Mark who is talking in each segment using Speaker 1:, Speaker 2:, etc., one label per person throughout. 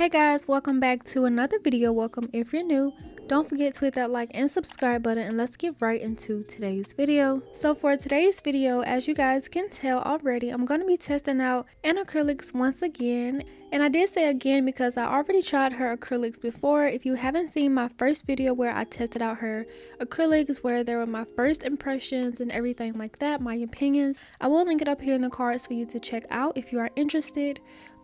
Speaker 1: Hey guys, welcome back to another video. Welcome if you're new. Don't forget to hit that like and subscribe button, and let's get right into today's video. So for today's video, as you guys can tell already, I'm going to be testing out Anacrylics once again. And I did say again because I already tried her acrylics before. If you haven't seen my first video where I tested out her acrylics, where there were my first impressions and everything like that, my opinions, I will link it up here in the cards for you to check out if you are interested.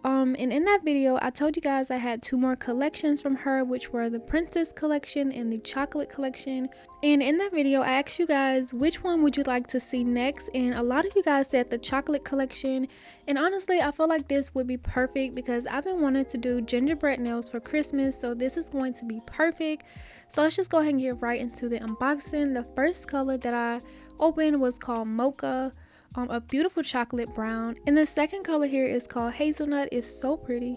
Speaker 1: And in that video I told you guys I had two more collections from her, which were the Princess collection and the chocolate collection. And in that video I asked you guys which one would you like to see next, and a lot of you guys said the chocolate collection. And honestly, I feel like this would be perfect because I've been wanting to do gingerbread nails for Christmas, so this is going to be perfect. So let's just go ahead and get right into the unboxing. The first color that I opened was called Mocha, a beautiful chocolate brown, and the second color here is called Hazelnut. It's so pretty.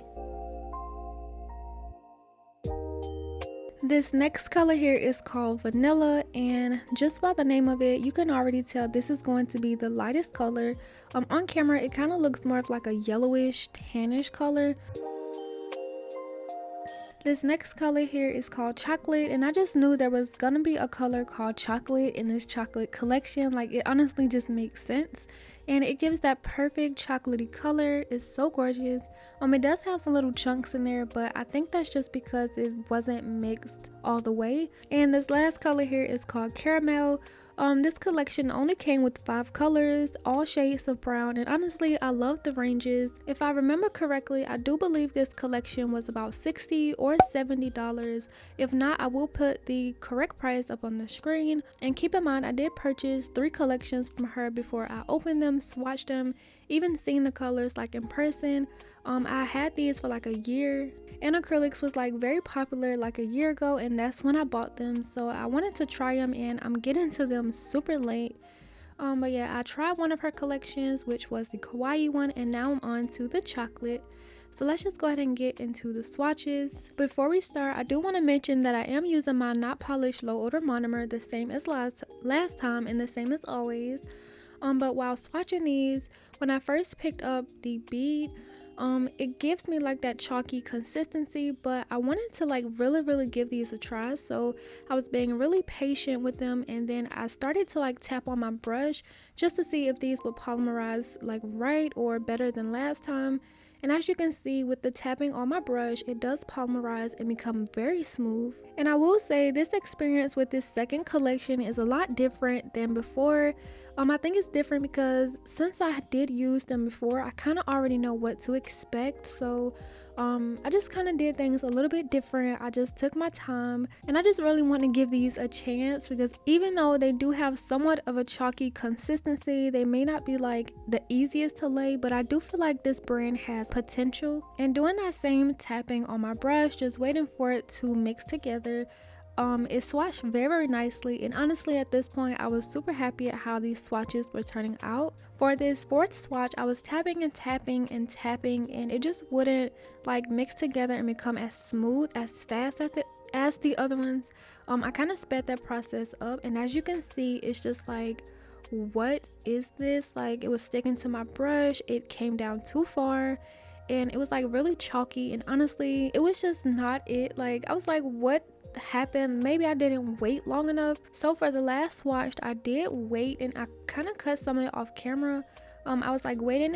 Speaker 1: This next color here is called Vanilla, and just by the name of it you can already tell this is going to be the lightest color. On camera it kind of looks more of like a yellowish tannish color. This next color here is called Chocolate, and I just knew there was gonna be a color called Chocolate in this chocolate collection. Like, it honestly just makes sense, and it gives that perfect chocolatey color. It's so gorgeous. It does have some little chunks in there, but I think that's just because it wasn't mixed all the way. And this last color here is called Caramel. This collection only came with 5 colors, all shades of brown, and honestly I love the ranges. If I remember correctly, I do believe this collection was about $60 or $70. If not, I will put the correct price up on the screen. And keep in mind, I did purchase 3 collections from her before I opened them, swatched them, even seen the colors like in person. I had these for like a year. Anacrylics was like very popular like a year ago, and that's when I bought them, so I wanted to try them, and I'm getting to them super late. But yeah, I tried one of her collections, which was the kawaii one, and now I'm on to the chocolate. So let's just go ahead and get into the swatches. Before we start, I do want to mention that I am using my not polished low odor monomer, the same as last time and the same as always. But while swatching these, when I first picked up the bead, it gives me like that chalky consistency, but I wanted to like really give these a try, so I was being really patient with them, and then I started to like tap on my brush just to see if these would polymerize like right or better than last time. And as you can see with the tapping on my brush, it does polymerize and become very smooth. And I will say this experience with this second collection is a lot different than before. I think it's different because since I did use them before, I kind of already know what to expect. So I just kind of did things a little bit different. I just took my time, and I just really want to give these a chance because even though they do have somewhat of a chalky consistency, they may not be like the easiest to lay, but I do feel like this brand has potential. And doing that same tapping on my brush, just waiting for it to mix together, it swatched very nicely, and honestly at this point I was super happy at how these swatches were turning out. For this fourth swatch, I was tapping and tapping and tapping, and it just wouldn't like mix together and become as smooth as fast as the other ones. I kind of sped that process up, and as you can see, it's just like, what is this? Like, it was sticking to my brush, it came down too far, and it was like really chalky, and honestly it was just not it. Like, I was like, what happened? Maybe I didn't wait long enough. So for the last swatch, I did wait, and I kind of cut some of it off camera. I was like waiting,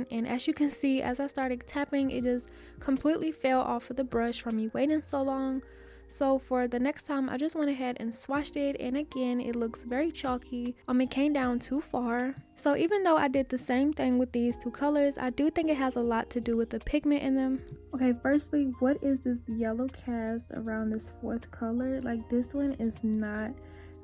Speaker 1: and as you can see, as I started tapping, it just completely fell off of the brush from me waiting so long. So for the next time, I just went ahead and swatched it, and again it looks very chalky. It came down too far. So even though I did the same thing with these two colors, I do think it has a lot to do with the pigment in them. Okay, firstly, what is this yellow cast around this fourth color? Like, this one is not,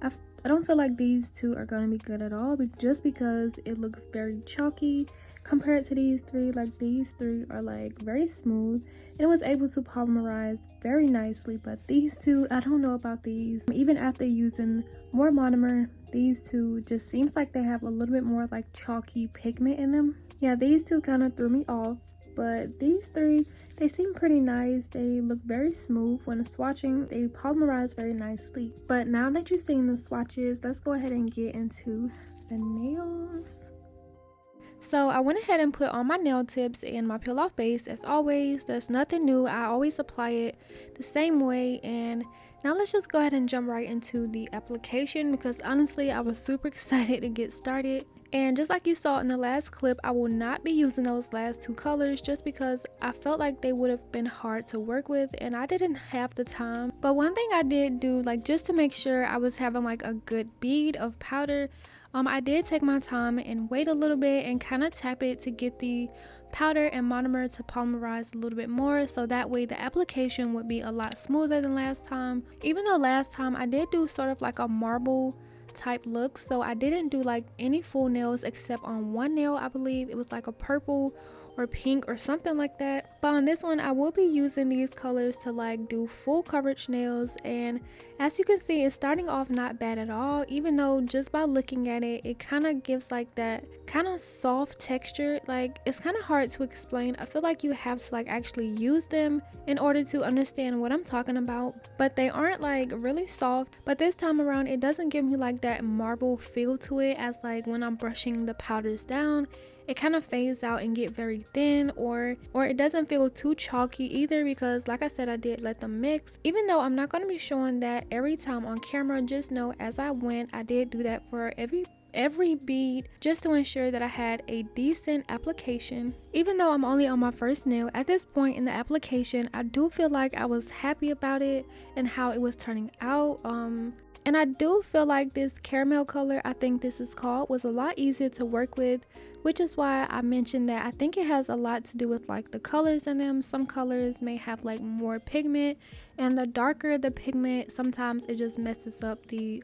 Speaker 1: I don't feel like these two are going to be good at all, but just because it looks very chalky compared to these three. Like, these three are like very smooth, and it was able to polymerize very nicely, but these two, I don't know about these. Even after using more monomer, these two just seems like they have a little bit more like chalky pigment in them. Yeah, these two kind of threw me off, but these three, they seem pretty nice. They look very smooth when swatching. They polymerize very nicely. But now that you've seen the swatches, let's go ahead and get into the nails. So I went ahead and put on my nail tips and my peel off base. As always, there's nothing new. I always apply it the same way. And now let's just go ahead and jump right into the application, because honestly I was super excited to get started. And just like you saw in the last clip, I will not be using those last two colors just because I felt like they would have been hard to work with and I didn't have the time. But one thing I did do, like just to make sure I was having like a good bead of powder, I did take my time and wait a little bit and kind of tap it to get the powder and monomer to polymerize a little bit more, so that way the application would be a lot smoother than last time. Even though last time I did do sort of like a marble type look, so I didn't do like any full nails except on one nail. I believe it was like a purple or pink or something like that. But on this one I will be using these colors to like do full coverage nails, and as you can see it's starting off not bad at all, even though just by looking at it, it kind of gives like that kind of soft texture. Like it's kind of hard to explain. I feel like you have to like actually use them in order to understand what I'm talking about, but they aren't like really soft. But this time around it doesn't give me like that marble feel to it, as like when I'm brushing the powders down it kind of fades out and get very thin, or it doesn't feel too chalky either, because like I said I did let them mix. Even though I'm not going to be showing that every time on camera, just know as I went I did do that for every bead just to ensure that I had a decent application. Even though I'm only on my first nail at this point in the application, I do feel like I was happy about it and how it was turning out. And I do feel like this caramel color, I think this is called, was a lot easier to work with, which is why I mentioned that I think it has a lot to do with like the colors in them. Some colors may have like more pigment, and the darker the pigment, sometimes it just messes up the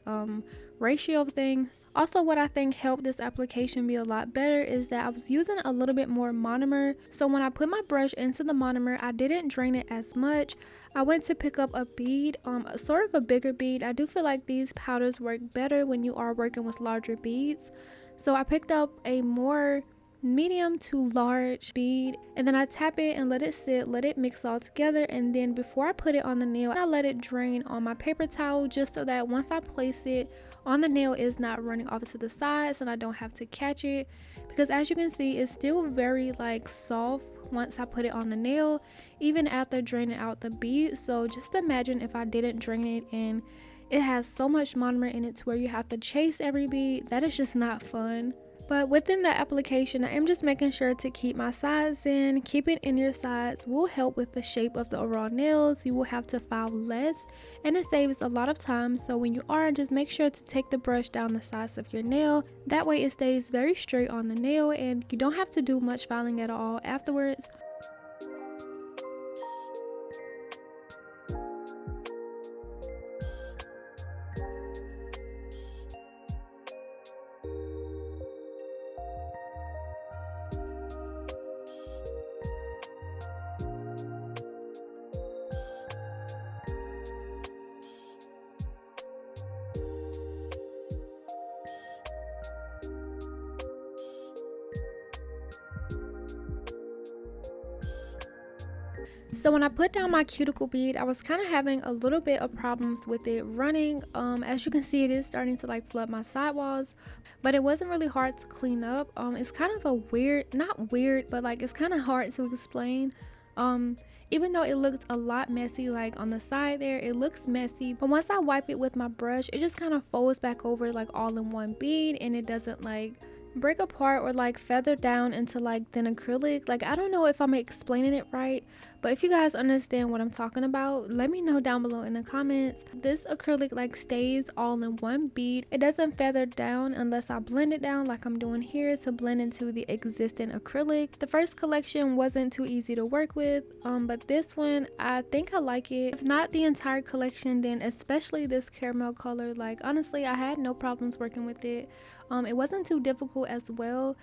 Speaker 1: ratio of things. Also, what I think helped this application be a lot better is that I was using a little bit more monomer. So when I put my brush into the monomer, I didn't drain it as much. I went to pick up a bead, sort of a bigger bead. I do feel like these powders work better when you are working with larger beads. So I picked up a more medium to large bead, and then I tap it and let it sit, let it mix all together, and then before I put it on the nail I let it drain on my paper towel, just so that once I place it on the nail it's not running off to the sides and I don't have to catch it, because as you can see it's still very like soft once I put it on the nail even after draining out the bead. So just imagine if I didn't drain it and it has so much monomer in it to where you have to chase every bead. That is just not fun. But within the application, I am just making sure to keep my sides in. Keeping in your sides will help with the shape of the overall nails. You will have to file less and it saves a lot of time. So when you are, just make sure to take the brush down the sides of your nail. That way it stays very straight on the nail and you don't have to do much filing at all afterwards. So when I put down my cuticle bead, I was kind of having a little bit of problems with it running. As you can see, it is starting to like flood my sidewalls, but it wasn't really hard to clean up. It's kind of a weird, not weird, but like it's kind of hard to explain. Even though it looks a lot messy, like on the side there, it looks messy, but once I wipe it with my brush, it just kind of folds back over like all in one bead, and it doesn't like break apart or like feather down into like thin acrylic. Like I don't know if I'm explaining it right, but if you guys understand what I'm talking about, let me know down below in the comments. This acrylic like stays all in one bead. It doesn't feather down unless I blend it down like I'm doing here to blend into the existing acrylic. The first collection wasn't too easy to work with, but this one I think I like it. If not the entire collection, then especially this caramel color. Like honestly, I had no problems working with it. It wasn't too difficult as well.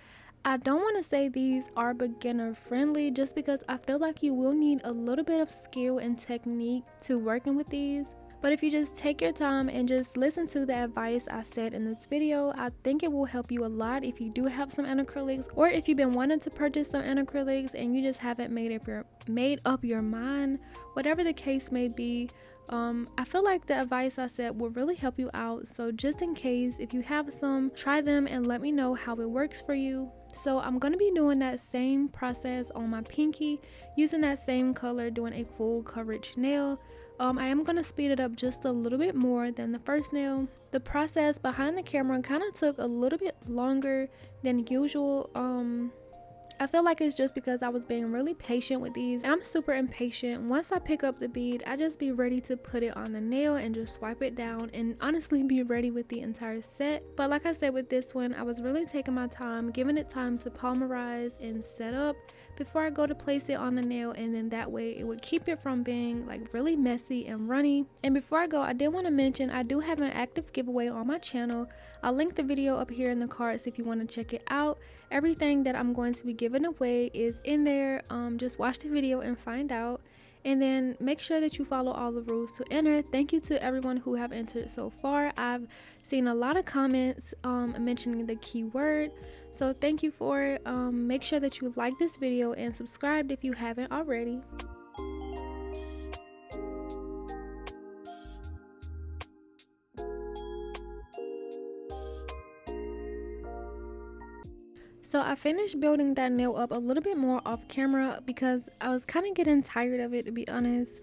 Speaker 1: I don't want to say these are beginner friendly just because I feel like you will need a little bit of skill and technique to working with these. But if you just take your time and just listen to the advice I said in this video, I think it will help you a lot if you do have some acrylics, or if you've been wanting to purchase some acrylics and you just haven't made up your mind, whatever the case may be. I feel like the advice I said will really help you out, so just in case, if you have some, try them and let me know how it works for you. So I'm going to be doing that same process on my pinky, using that same color, doing a full coverage nail. I am going to speed it up just a little bit more than the first nail. The process behind the camera kind of took a little bit longer than usual. I feel like it's just because I was being really patient with these, and I'm super impatient. Once I pick up the bead, I just be ready to put it on the nail and just swipe it down and honestly be ready with the entire set. But like I said with this one, I was really taking my time, giving it time to polymerize and set up before I go to place it on the nail, and then that way it would keep it from being like really messy and runny. And before I go, I did want to mention I do have an active giveaway on my channel. I'll link the video up here in the cards if you want to check it out. Everything that I'm going to be giving away is in there. Just watch the video and find out, and then make sure that you follow all the rules to enter. Thank you to everyone who have entered so far. I've seen a lot of comments mentioning the keyword, so thank you for it. Make sure that you like this video and subscribe if you haven't already. So I finished building that nail up a little bit more off camera because I was kind of getting tired of it, to be honest.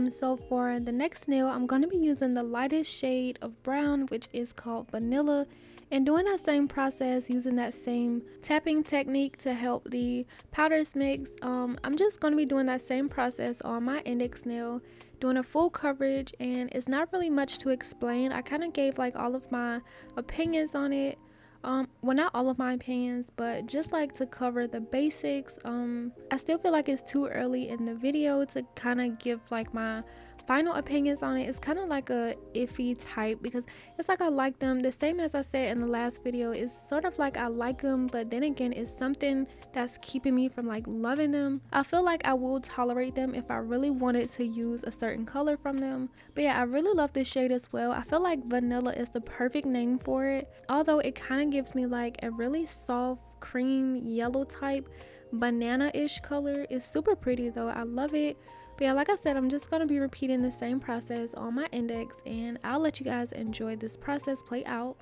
Speaker 1: So for the next nail, I'm going to be using the lightest shade of brown, which is called Vanilla, and doing that same process, using that same tapping technique to help the powders mix. I'm just going to be doing that same process on my index nail, doing a full coverage, and it's not really much to explain. I kind of gave like all of my opinions on it. Well, not all of my opinions, but just like to cover the basics. I still feel like it's too early in the video to kind of give like my final opinions on it. It's kind of like a iffy type because it's like I like them the same as I said in the last video. It's sort of like I like them, but then again it's something that's keeping me from like loving them. I feel like I will tolerate them if I really wanted to use a certain color from them. But yeah, I really love this shade as well. I feel like Vanilla is the perfect name for it, although it kind of gives me like a really soft cream yellow type banana-ish color. It's super pretty though. I love it. But yeah, like I said, I'm just going to be repeating the same process on my index, and I'll let you guys enjoy this process play out.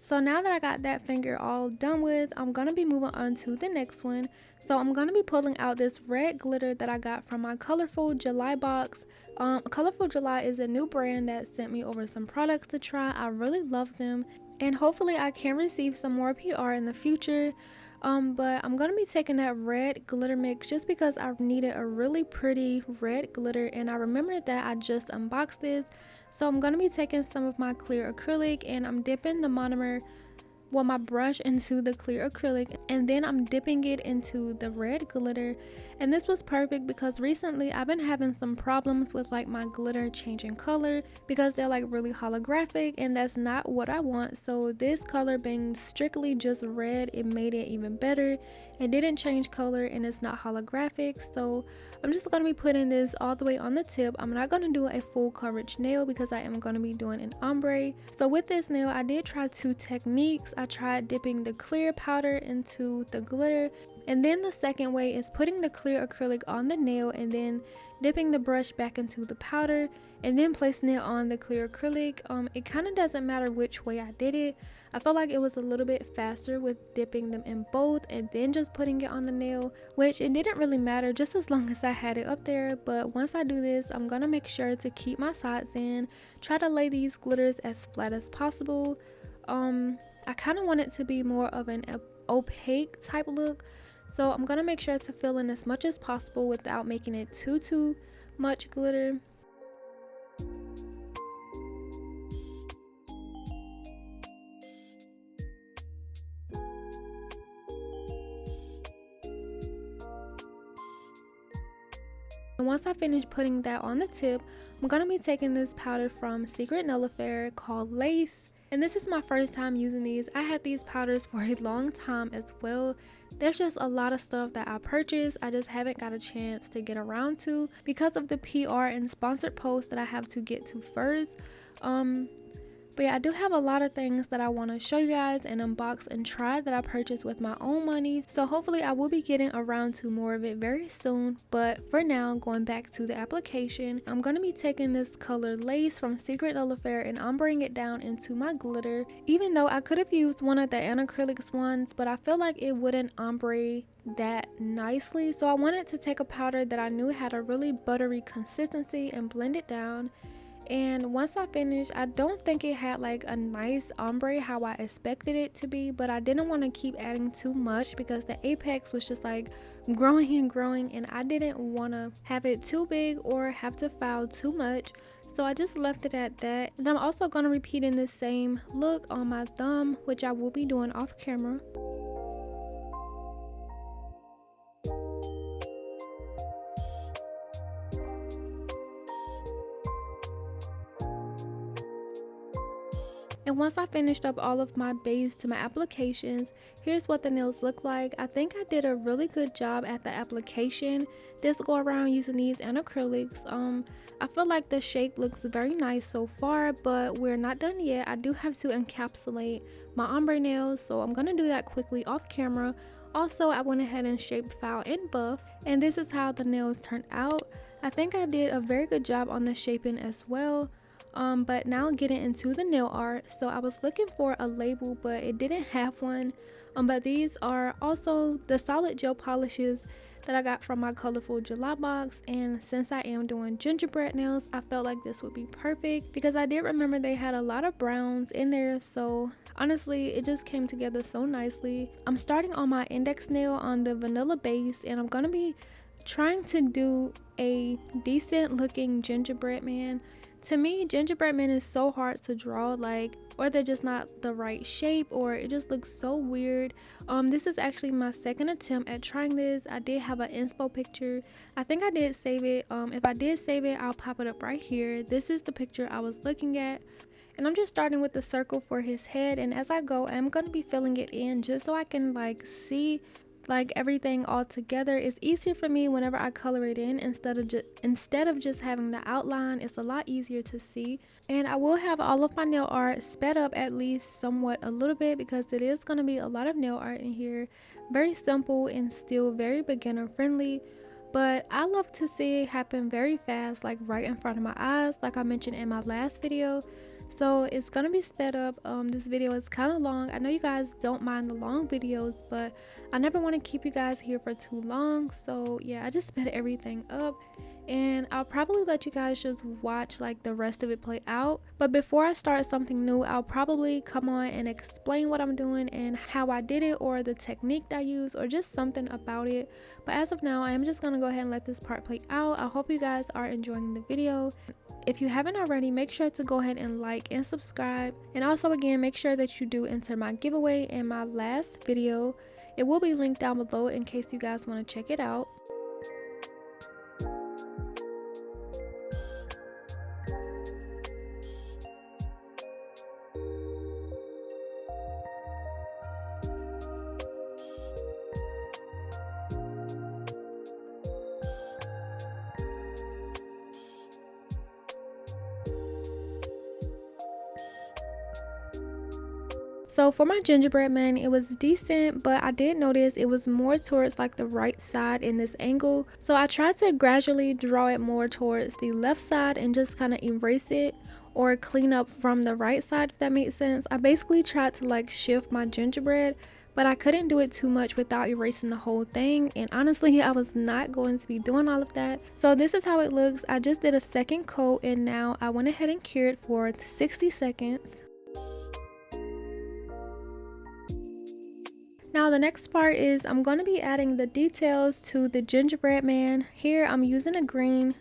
Speaker 1: So now that I got that finger all done with, I'm going to be moving on to the next one. So I'm going to be pulling out this red glitter that I got from my Colorful July box. Colorful July is a new brand that sent me over some products to try. I really love them, and hopefully I can receive some more PR in the future. But I'm going to be taking that red glitter mix just because I needed a really pretty red glitter, and I remembered that I just unboxed this. So I'm going to be taking some of my clear acrylic, and I'm dipping the monomer, well, my brush into the clear acrylic, and then I'm dipping it into the red glitter. And this was perfect because recently I've been having some problems with like my glitter changing color because they're like really holographic, and that's not what I want. So this color being strictly just red, it made it even better. It didn't change color and it's not holographic. So I'm just going to be putting this all the way on the tip. I'm not going to do a full coverage nail because I am going to be doing an ombre. So with this nail, I did try two techniques. I tried dipping the clear powder into the glitter, and then the second way is putting the clear acrylic on the nail and then dipping the brush back into the powder and then placing it on the clear acrylic. It kind of doesn't matter which way I did it. I felt like it was a little bit faster with dipping them in both and then just putting it on the nail, which it didn't really matter just as long as I had it up there. But once I do this, I'm gonna make sure to keep my sides in, try to lay these glitters as flat as possible. I kind of want it to be more of an opaque type look, so I'm gonna make sure to fill in as much as possible without making it too much glitter. And once I finish putting that on the tip, I'm gonna be taking this powder from Secret Nullifier called Lace. And this is my first time using these. I had these powders for a long time as well. There's just a lot of stuff that I purchased. I just haven't got a chance to get around to because of the PR and sponsored posts that I have to get to first. But yeah, I do have a lot of things that I want to show you guys and unbox and try that I purchased with my own money. So hopefully I will be getting around to more of it very soon. But for now, going back to the application, I'm going to be taking this color Lace from Secret Nullifier and ombreing it down into my glitter. Even though I could have used one of the Anacrylics ones, but I feel like it wouldn't ombre that nicely. So I wanted to take a powder that I knew had a really buttery consistency and blend it down. And once I finished, I don't think it had like a nice ombre how I expected it to be, but I didn't want to keep adding too much because the apex was just like growing and growing, and I didn't want to have it too big or have to foul too much, so I just left it at that. And I'm also going to repeat in the same look on my thumb, which I will be doing off camera. And once I finished up all of my base to my applications, here's what the nails look like. I think I did a really good job at the application this go around using these Anacrylics. I feel like the shape looks very nice so far, but we're not done yet. I do have to encapsulate my ombre nails, so I'm gonna do that quickly off camera. Also, I went ahead and shaped foul and buff, and this is how the nails turned out. I think I did a very good job on the shaping as well. But now getting into the nail art, so I was looking for a label but it didn't have one. But these are also the solid gel polishes that I got from my colorful July box, and since I am doing gingerbread nails, I felt like this would be perfect because I did remember they had a lot of browns in there, so honestly it just came together so nicely. I'm starting on my index nail on the vanilla base, and I'm gonna be trying to do a decent looking gingerbread man. To me, gingerbread men is so hard to draw, like, or they're just not the right shape, or it just looks so weird. This is actually my second attempt at trying this. I did have an inspo picture. I think I did save it. If I did save it, I'll pop it up right here. This is the picture I was looking at. And I'm just starting with the circle for his head, and as I go, I'm going to be filling it in just so I can like see like everything all together. It's easier for me whenever I color it in instead of just having the outline. It's a lot easier to see. And I will have all of my nail art sped up at least somewhat a little bit because it is going to be a lot of nail art in here. Very simple and still very beginner friendly, but I love to see it happen very fast, like right in front of my eyes, like I mentioned in my last video. So it's gonna be sped up. This video is kind of long. I know you guys don't mind the long videos, but I never want to keep you guys here for too long. So yeah, I just sped everything up, and I'll probably let you guys just watch like the rest of it play out. But before I start something new, I'll probably come on and explain what I'm doing and how I did it, or the technique that I use, or just something about it. But as of now, I am just gonna go ahead and let this part play out. I hope you guys are enjoying the video. If you haven't already, make sure to go ahead and like and subscribe. And also again, make sure that you do enter my giveaway in my last video. It will be linked down below in case you guys want to check it out. So for my gingerbread man, it was decent, but I did notice it was more towards like the right side in this angle. So I tried to gradually draw it more towards the left side and just kind of erase it or clean up from the right side, if that makes sense. I basically tried to like shift my gingerbread, but I couldn't do it too much without erasing the whole thing, and honestly I was not going to be doing all of that. So this is how it looks. I just did a second coat and now I went ahead and cured for 60 seconds. Now the next part is I'm going to be adding the details to the gingerbread man. Here I'm using a green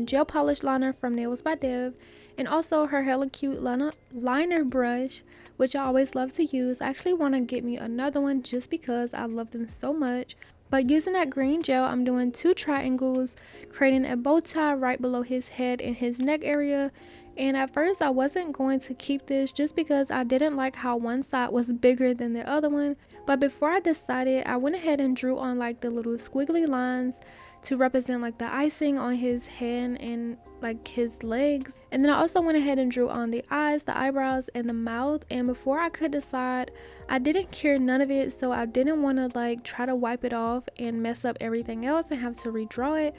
Speaker 1: gel polish liner from nailzbydev and also her hella cute liner brush, which I always love to use. I actually want to get me another one just because I love them so much. But using that green gel, I'm doing 2 triangles, creating a bow tie right below his head and his neck area. And at first I wasn't going to keep this just because I didn't like how one side was bigger than the other one. But before I decided, I went ahead and drew on like the little squiggly lines to represent like the icing on his head and like his legs. And then I also went ahead and drew on the eyes, the eyebrows, and the mouth. And before I could decide, I didn't cure none of it, so I didn't want to like try to wipe it off and mess up everything else and have to redraw it.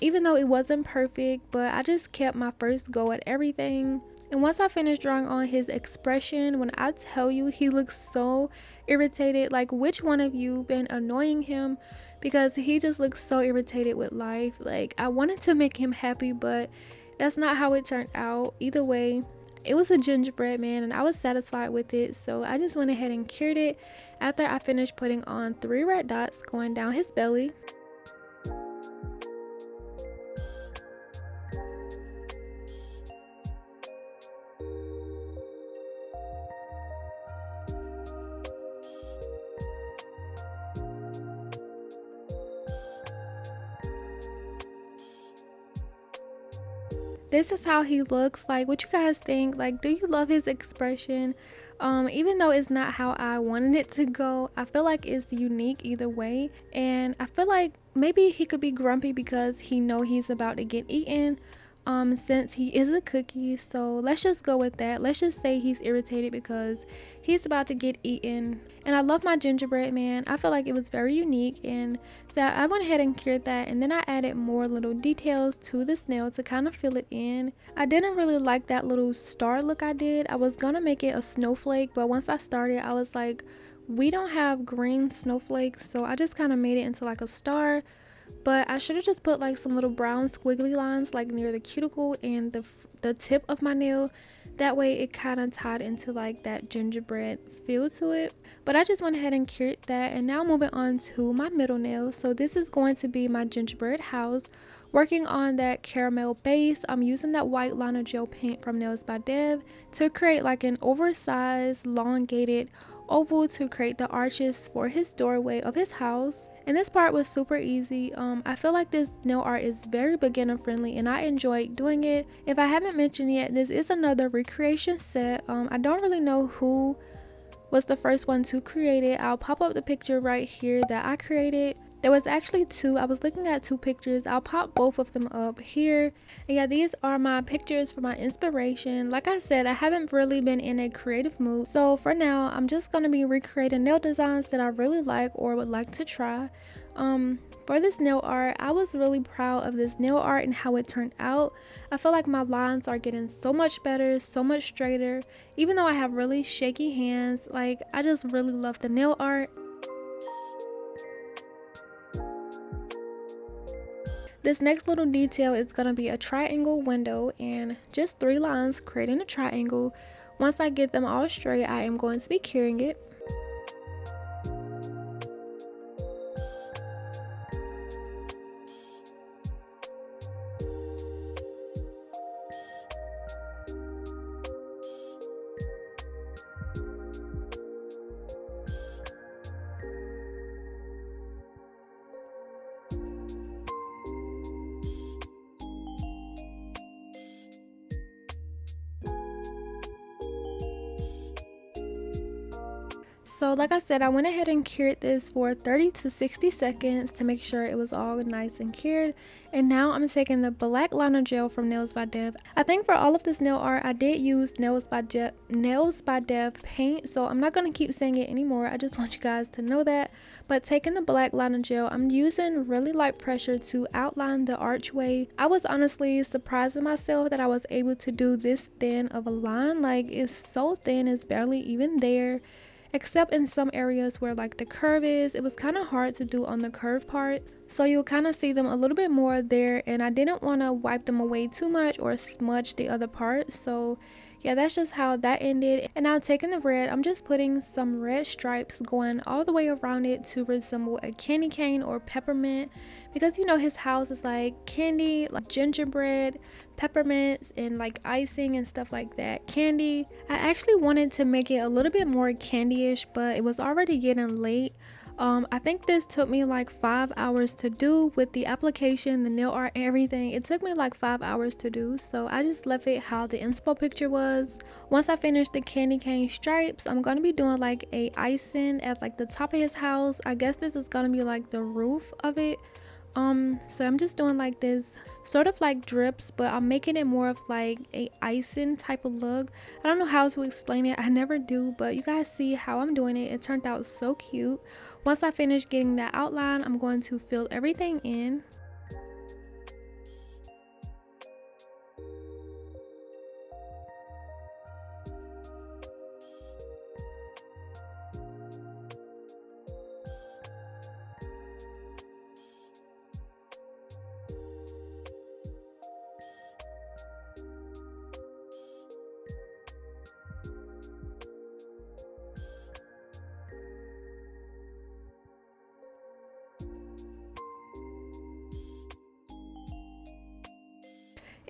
Speaker 1: Even though it wasn't perfect, but I just kept my first go at everything. And once I finished drawing on his expression, when I tell you he looks so irritated, like which one of you been annoying him? Because he just looks so irritated with life. Like I wanted to make him happy, but that's not how it turned out. Either way, it was a gingerbread man and I was satisfied with it, so I just went ahead and cured it after I finished putting on 3 red dots going down his belly. This is how he looks. Like, what you guys think? Like, do you love his expression? Even though it's not how I wanted it to go, I feel like it's unique either way, and I feel like maybe he could be grumpy because he know he's about to get eaten, since he is a cookie. So let's just go with that. Let's just say he's irritated because he's about to get eaten. And I love my gingerbread man. I feel like it was very unique, and so I went ahead and cured that, and then I added more little details to the snail to kind of fill it in. I didn't really like that little star look I did. I was gonna make it a snowflake, but once I started I was like, we don't have green snowflakes, so I just kind of made it into like a star. But I should have just put like some little brown squiggly lines like near the cuticle and the tip of my nail. That way it kind of tied into like that gingerbread feel to it. But I just went ahead and cured that, and now moving on to my middle nail. So this is going to be my gingerbread house. Working on that caramel base, I'm using that white liner gel paint from nailzbydev to create like an oversized elongated oval to create the arches for his doorway of his house. And this part was super easy. I feel like this nail art is very beginner friendly and I enjoyed doing it. If I haven't mentioned yet, this is another recreation set. I don't really know who was the first one to create it. I'll pop up the picture right here that I created. There was actually 2. I was looking at 2 pictures. I'll pop both of them up here. And yeah, these are my pictures for my inspiration. Like I said, I haven't really been in a creative mood, so for now I'm just going to be recreating nail designs that I really like or would like to try. For this nail art, I was really proud of this nail art and how it turned out. I feel like my lines are getting so much better, so much straighter, even though I have really shaky hands. Like, I just really love the nail art. This next little detail is going to be a triangle window and just 3 lines creating a triangle. Once I get them all straight, I am going to be curing it. So like I said, I went ahead and cured this for 30 to 60 seconds to make sure it was all nice and cured. And now I'm taking the black liner gel from nailzbydev. I think for all of this nail art, I did use nailzbydev paint, so I'm not going to keep saying it anymore. I just want you guys to know that. But taking the black liner gel, I'm using really light pressure to outline the archway. I was honestly surprising myself that I was able to do this thin of a line. Like, it's so thin, it's barely even there. Except in some areas where like the curve is, it was kind of hard to do on the curve parts, so you'll kind of see them a little bit more there, and I didn't want to wipe them away too much or smudge the other parts. So yeah, that's just how that ended. And now taking the red, I'm just putting some red stripes going all the way around it to resemble a candy cane or peppermint, because you know his house is like candy, like gingerbread, peppermints, and like icing and stuff like that. Candy, I actually wanted to make it a little bit more candy-ish, but it was already getting late. I think this took me like 5 hours to do with the application, the nail art, everything. It took me like 5 hours to do, so I just left it how the inspo picture was. Once I finished the candy cane stripes, I'm gonna be doing like a icing at like the top of his house. I guess this is gonna be like the roof of it. So I'm just doing like this sort of like drips, but I'm making it more of like a icing type of look. I don't know how to explain it, I never do, but you guys see how I'm doing it. It turned out so cute. Once I finish getting that outline, I'm going to fill everything in.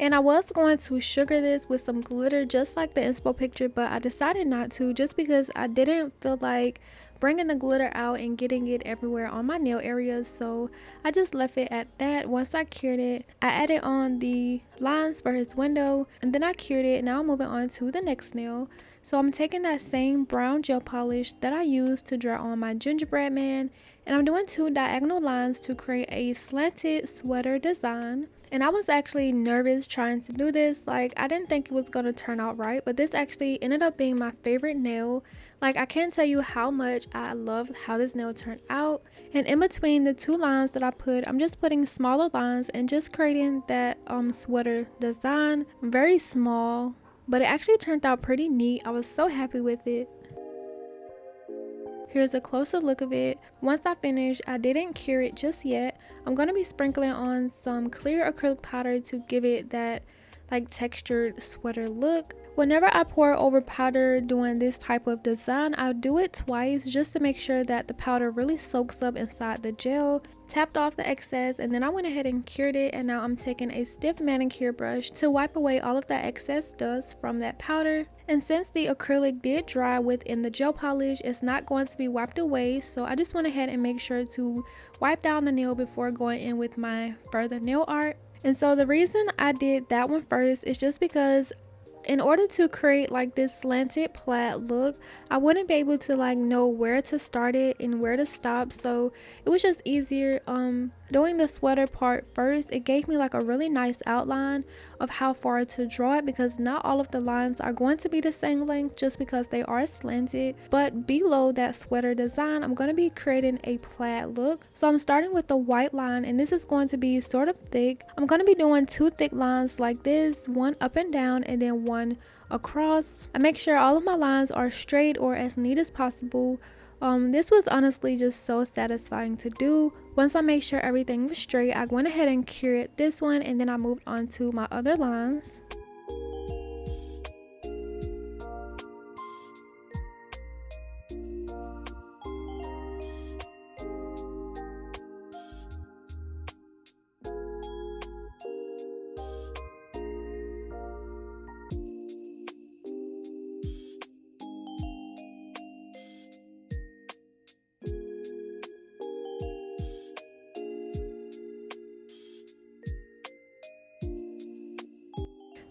Speaker 1: And I was going to sugar this with some glitter just like the inspo picture, but I decided not to, just because I didn't feel like bringing the glitter out and getting it everywhere on my nail areas. So I just left it at that. Once I cured it, I added on the lines for his window, and then I cured it. Now I'm moving on to the next nail. So I'm taking that same brown gel polish that I used to draw on my gingerbread man, and I'm doing 2 diagonal lines to create a slanted sweater design. And I was actually nervous trying to do this. Like, I didn't think it was going to turn out right, but this actually ended up being my favorite nail. Like, I can't tell you how much I loved how this nail turned out. And in between the 2 lines that I put, I'm just putting smaller lines and just creating that sweater design. Very small, but it actually turned out pretty neat. I was so happy with it. Here's a closer look of it. Once I finish, I didn't cure it just yet. I'm going to be sprinkling on some clear acrylic powder to give it that like textured sweater look. Whenever I pour over powder doing this type of design, I'll do it twice just to make sure that the powder really soaks up inside the gel. Tapped off the excess, and then I went ahead and cured it, and now I'm taking a stiff manicure brush to wipe away all of that excess dust from that powder. And since the acrylic did dry within the gel polish, it's not going to be wiped away, so I just went ahead and make sure to wipe down the nail before going in with my further nail art. And so the reason I did that one first is just because in order to create like this slanted plaid look, I wouldn't be able to like know where to start it and where to stop, so it was just easier doing the sweater part first. It gave me like a really nice outline of how far to draw it, because not all of the lines are going to be the same length just because they are slanted. But below that sweater design, I'm going to be creating a plaid look, so I'm starting with the white line, and this is going to be sort of thick. I'm going to be doing 2 thick lines like this, one up and down and then one across. I make sure all of my lines are straight or as neat as possible. This was honestly just so satisfying to do. Once I made sure everything was straight, I went ahead and cured this one, and then I moved on to my other lines.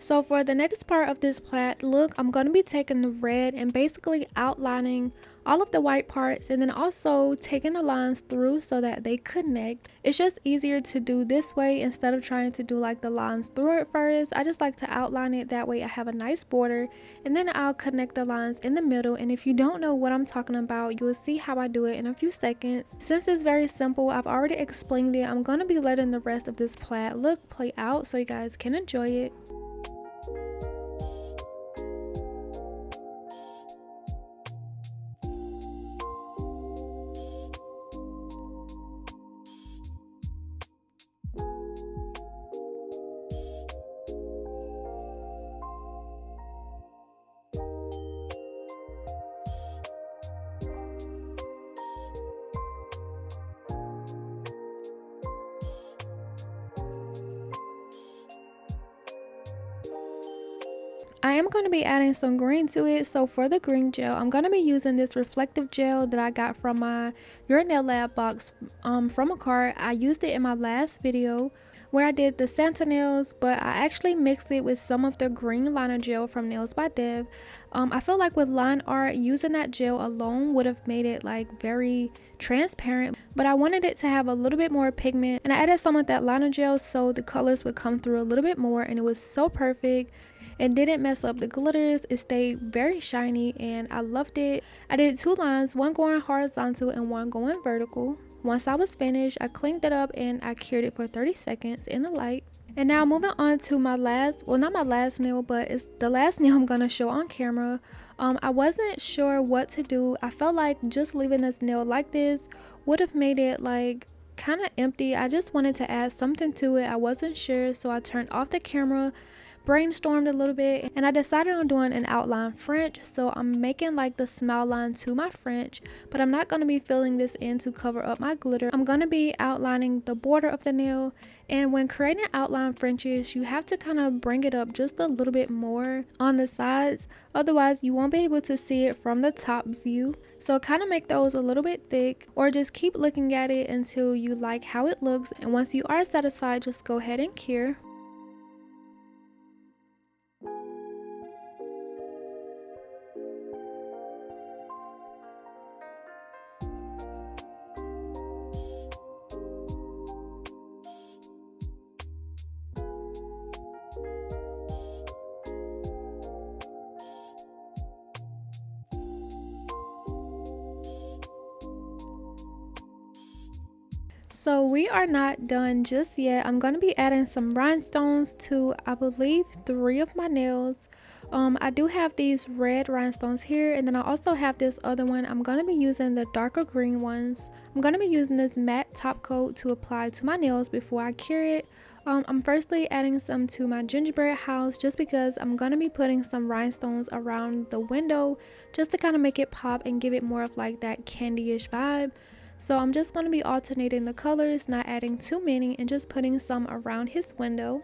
Speaker 1: So for the next part of this plaid look, I'm going to be taking the red and basically outlining all of the white parts and then also taking the lines through so that they connect. It's just easier to do this way instead of trying to do like the lines through it first. I just like to outline it, that way I have a nice border, and then I'll connect the lines in the middle. And if you don't know what I'm talking about, you will see how I do it in a few seconds. Since it's very simple, I've already explained it, I'm going to be letting the rest of this plaid look play out so you guys can enjoy it. I am going to be adding some green to it. So for the green gel, I'm going to be using this reflective gel that I got from my Your Nail Lab box from makartt. I used it in my last video where I did the Santa nails, but I actually mixed it with some of the green liner gel from nailzbydev. I feel like with line art, using that gel alone would have made it like very transparent, but I wanted it to have a little bit more pigment, and I added some of that liner gel so the colors would come through a little bit more, and it was so perfect. It didn't mess up the glitters, it stayed very shiny and I loved it. I did 2 lines, one going horizontal and one going vertical. Once I was finished, I cleaned it up and I cured it for 30 seconds in the light. And now moving on to my last, well, not my last nail, but it's the last nail I'm gonna show on camera. I wasn't sure what to do. I felt like just leaving this nail like this would have made it like kind of empty. I just wanted to add something to it. I wasn't sure, so I turned off the camera, brainstormed a little bit, and I decided on doing an outline French. So I'm making like the smile line to my French, but I'm not going to be filling this in to cover up my glitter. I'm going to be outlining the border of the nail, and when creating outline Frenches, you have to kind of bring it up just a little bit more on the sides, otherwise you won't be able to see it from the top view. So kind of make those a little bit thick, or just keep looking at it until you like how it looks, and once you are satisfied, just go ahead and cure. So we are not done just yet. I'm going to be adding some rhinestones to, I believe, 3 of my nails. I do have these red rhinestones here, and then I also have this other one. I'm going to be using the darker green ones. I'm going to be using this matte top coat to apply to my nails before I cure it. I'm firstly adding some to my gingerbread house just because I'm going to be putting some rhinestones around the window just to kind of make it pop and give it more of like that candy-ish vibe. So I'm just going to be alternating the colors, not adding too many, and just putting some around his window.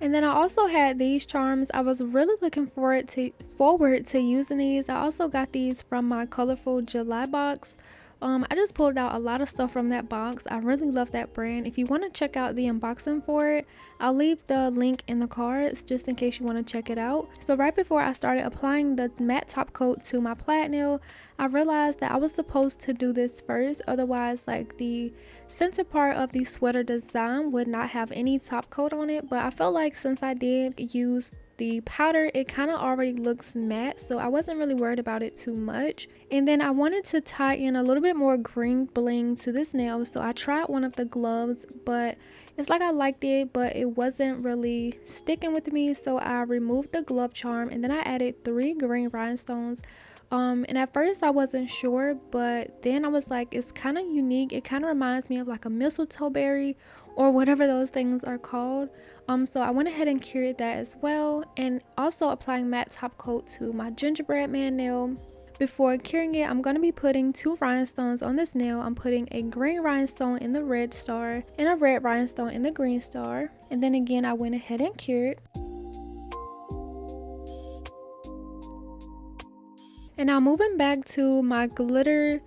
Speaker 1: And then I also had these charms. I was really looking forward to using these. I also got these from my colorful July box. I just pulled out a lot of stuff from that box. I really love that brand. If you want to check out the unboxing for it, I'll leave the link in the cards just in case you want to check it out. So right before I started applying the matte top coat to my plaid nail, I realized that I was supposed to do this first, otherwise like the center part of the sweater design would not have any top coat on it. But I felt like since I did use the powder, it kind of already looks matte, so I wasn't really worried about it too much. And then I wanted to tie in a little bit more green bling to this nail, so I tried one of the gloves, but it's like I liked it, but it wasn't really sticking with me, so I removed the glove charm and then I added 3 green rhinestones. And at first I wasn't sure, but then I was like, it's kind of unique. It kind of reminds me of like a mistletoe berry or whatever those things are called. So I went ahead and cured that as well, and also applying matte top coat to my gingerbread man nail. Before curing it, I'm going to be putting 2 rhinestones on this nail. I'm putting a green rhinestone in the red star and a red rhinestone in the green star. And then again, I went ahead and cured. And now moving back to my glitter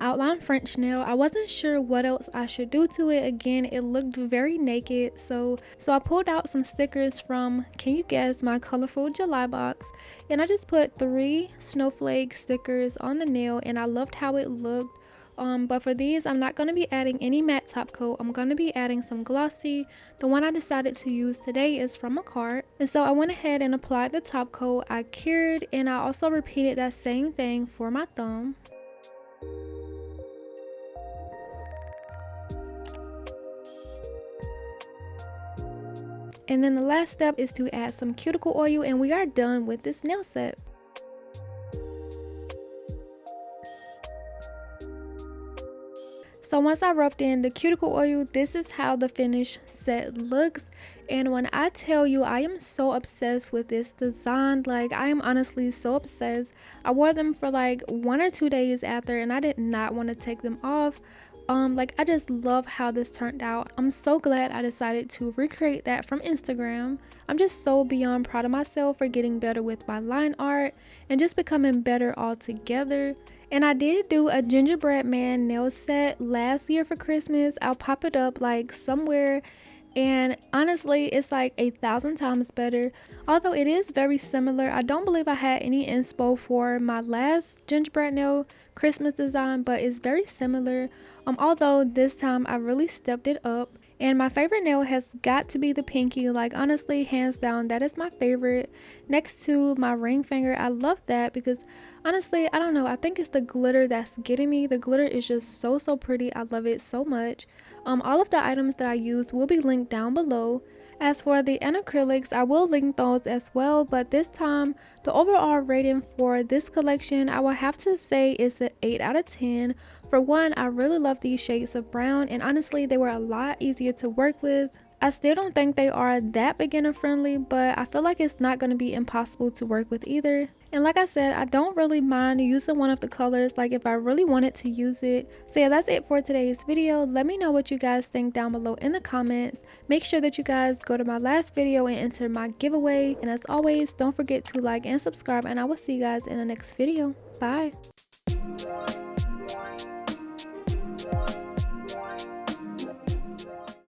Speaker 1: outline French nail, I wasn't sure what else I should do to it. Again, it looked very naked, so I pulled out some stickers from, can you guess, my colorful July box, and I just put 3 snowflake stickers on the nail, and I loved how it looked. But for these, I'm not going to be adding any matte top coat. I'm going to be adding some glossy. The one I decided to use today is from makartt. And so I went ahead and applied the top coat. I cured, and I also repeated that same thing for my thumb. And then the last step is to add some cuticle oil, and we are done with this nail set. So once I rubbed in the cuticle oil, this is how the finished set looks. And when I tell you, I am so obsessed with this design, like I am honestly so obsessed. I wore them for like 1 or 2 days after, and I did not want to take them off. Like I just love how this turned out. I'm so glad I decided to recreate that from Instagram. I'm just so beyond proud of myself for getting better with my line art and just becoming better altogether. And I did do a gingerbread man nail set last year for Christmas. I'll pop it up like somewhere, and honestly it's like 1,000 times better. Although it is very similar, I don't believe I had any inspo for my last gingerbread nail Christmas design, but it's very similar. Although this time I really stepped it up. And my favorite nail has got to be the pinky. Like honestly, hands down, that is my favorite, next to my ring finger. I love that because honestly, I don't know, I think it's the glitter that's getting me. The glitter is just so pretty. I love it so much. All of the items that I used will be linked down below. As for the Anacrylics, I will link those as well, but this time the overall rating for this collection, I will have to say is an 8 out of 10. For one, I really love these shades of brown, and honestly they were a lot easier to work with. I still don't think they are that beginner friendly, but I feel like it's not going to be impossible to work with either. And like I said, I don't really mind using one of the colors, like if I really wanted to use it. So yeah, that's it for today's video. Let me know what you guys think down below in the comments. Make sure that you guys go to my last video and enter my giveaway. And as always, don't forget to like and subscribe, and I will see you guys in the next video. Bye.